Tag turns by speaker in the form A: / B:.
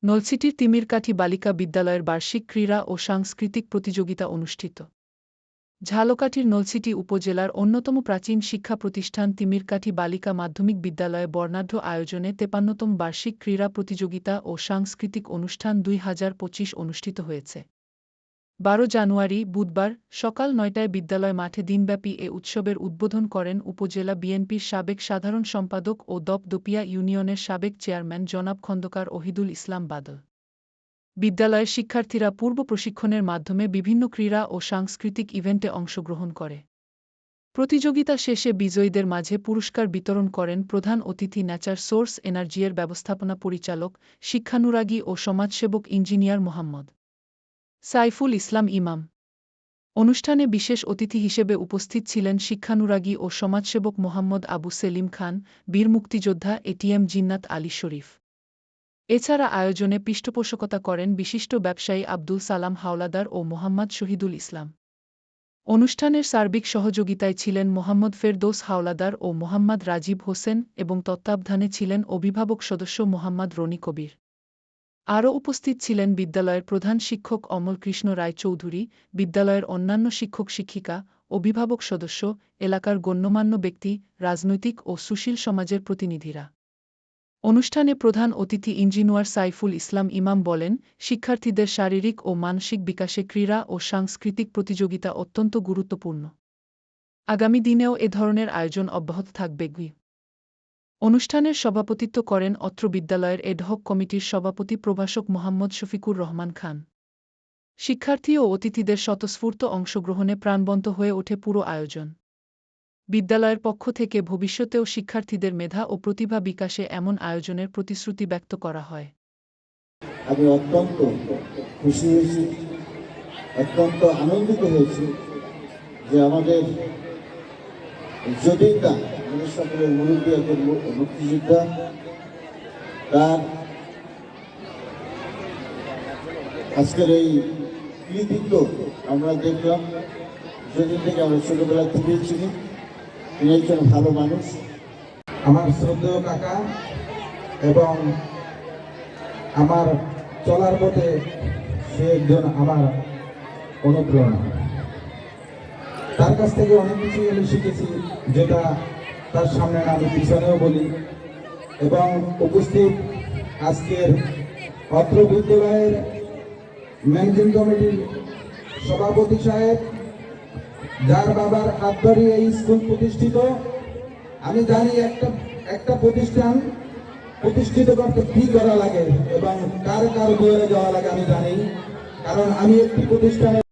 A: নলছিটির তিমিরকাঠি বালিকা বিদ্যালয়ের বার্ষিক ক্রীড়া ও সাংস্কৃতিক প্রতিযোগিতা অনুষ্ঠিত। ঝালকাঠির নলছিটি উপজেলার অন্যতম প্রাচীন শিক্ষা প্রতিষ্ঠান তিমিরকাঠি বালিকা মাধ্যমিক বিদ্যালয়ে বর্ণাঢ্য আয়োজনে ৫৩তম বার্ষিক ক্রীড়া প্রতিযোগিতা ও সাংস্কৃতিক অনুষ্ঠান ২০২৫ অনুষ্ঠিত হয়েছে। ১২ জানুয়ারি বুধবার সকাল ৯টায় বিদ্যালয় মাঠে দিনব্যাপী এ উৎসবের উদ্বোধন করেন উপজেলা বিএনপির সাবেক সাধারণ সম্পাদক ও দপদপিয়া ইউনিয়নের সাবেক চেয়ারম্যান জনাব খন্দকার ওহিদুল ইসলাম বাদল। বিদ্যালয়ের শিক্ষার্থীরা পূর্ব প্রশিক্ষণের মাধ্যমে বিভিন্ন ক্রীড়া ও সাংস্কৃতিক ইভেন্টে অংশগ্রহণ করে। প্রতিযোগিতা শেষে বিজয়ীদের মাঝে পুরস্কার বিতরণ করেন প্রধান অতিথি ন্যাচার সোর্স এনার্জির ব্যবস্থাপনা পরিচালক, শিক্ষানুরাগী ও সমাজসেবক ইঞ্জিনিয়ার মোহাম্মদ সাইফুল ইসলাম ইমাম। অনুষ্ঠানে বিশেষ অতিথি হিসেবে উপস্থিত ছিলেন শিক্ষানুরাগী ও সমাজসেবক মোহাম্মদ আবু সেলিম খান, বীর মুক্তিযোদ্ধা এটিএম জিন্নাত আলী শরীফ। এছাড়া আয়োজনে পৃষ্ঠপোষকতা করেন বিশিষ্ট ব্যবসায়ী আব্দুল সালাম হাওলাদার ও মোহাম্মদ শহীদুল ইসলাম। অনুষ্ঠানের সার্বিক সহযোগিতায় ছিলেন মোহাম্মদ ফেরদৌস হাওলাদার ও মোহাম্মদ রাজীব হোসেন এবং তত্ত্বাবধানে ছিলেন অভিভাবক সদস্য মোহাম্মদ রনি কবির। আরও উপস্থিত ছিলেন বিদ্যালয়ের প্রধান শিক্ষক অমল কৃষ্ণ রায় চৌধুরী, বিদ্যালয়ের অন্যান্য শিক্ষক শিক্ষিকা, অভিভাবক সদস্য, এলাকার গণ্যমান্য ব্যক্তি, রাজনৈতিক ও সুশীল সমাজের প্রতিনিধিরা। অনুষ্ঠানে প্রধান অতিথি ইঞ্জিনিয়ার সাইফুল ইসলাম ইমাম বলেন, শিক্ষার্থীদের শারীরিক ও মানসিক বিকাশে ক্রীড়া ও সাংস্কৃতিক প্রতিযোগিতা অত্যন্ত গুরুত্বপূর্ণ। আগামী দিনেও এ ধরনের আয়োজন অব্যাহত থাকবে। অনুষ্ঠানের সভাপতিত্ব করেন অত্র বিদ্যালয়ের এডহক কমিটির সভাপতি প্রভাষক মোহাম্মদ শফিকুর রহমান খান। শিক্ষার্থী ও অতিথিদের স্বতঃস্ফূর্ত অংশগ্রহণে প্রাণবন্ত হয়ে ওঠে পুরো আয়োজন। বিদ্যালয়ের পক্ষ থেকে ভবিষ্যতেও শিক্ষার্থীদের মেধা ও প্রতিভা বিকাশে এমন আয়োজনের প্রতিশ্রুতি ব্যক্ত করা হয়।
B: আমি অত্যন্ত খুশি হয়েছি, অত্যন্ত আনন্দিত হয়েছি যে আমাদের যোদ্ধাটা, আমাদের সকলের মুরব্বী একজন মুক্তিযোদ্ধা, তার আজকের এই কৃতিত্ব আমরা দেখলাম। যেদিন থেকে আমরা ছোটবেলা থেকেই চিনি, তিনি একজন ভালো মানুষ।
C: আমার শ্রদ্ধেয় কাকা এবং আমার চলার পথে সে একজন আমার অনুপ্রেরণা। তার কাছ থেকে অনেক কিছুই আমি শিখেছি, যেটা তার সামনে আমি পিছনেও বলি। এবং উপস্থিত আজকের অত্র বিদ্যালয়ের ম্যানেজিং কমিটির সভাপতি সাহেব, যার বাবার হাত ধরে এই স্কুল প্রতিষ্ঠিত। আমি জানি একটা প্রতিষ্ঠান প্রতিষ্ঠিত করতে কি করা লাগে এবং কার কার দুয়ারে যাওয়া লাগে আমি জানি, কারণ আমি একটি প্রতিষ্ঠানে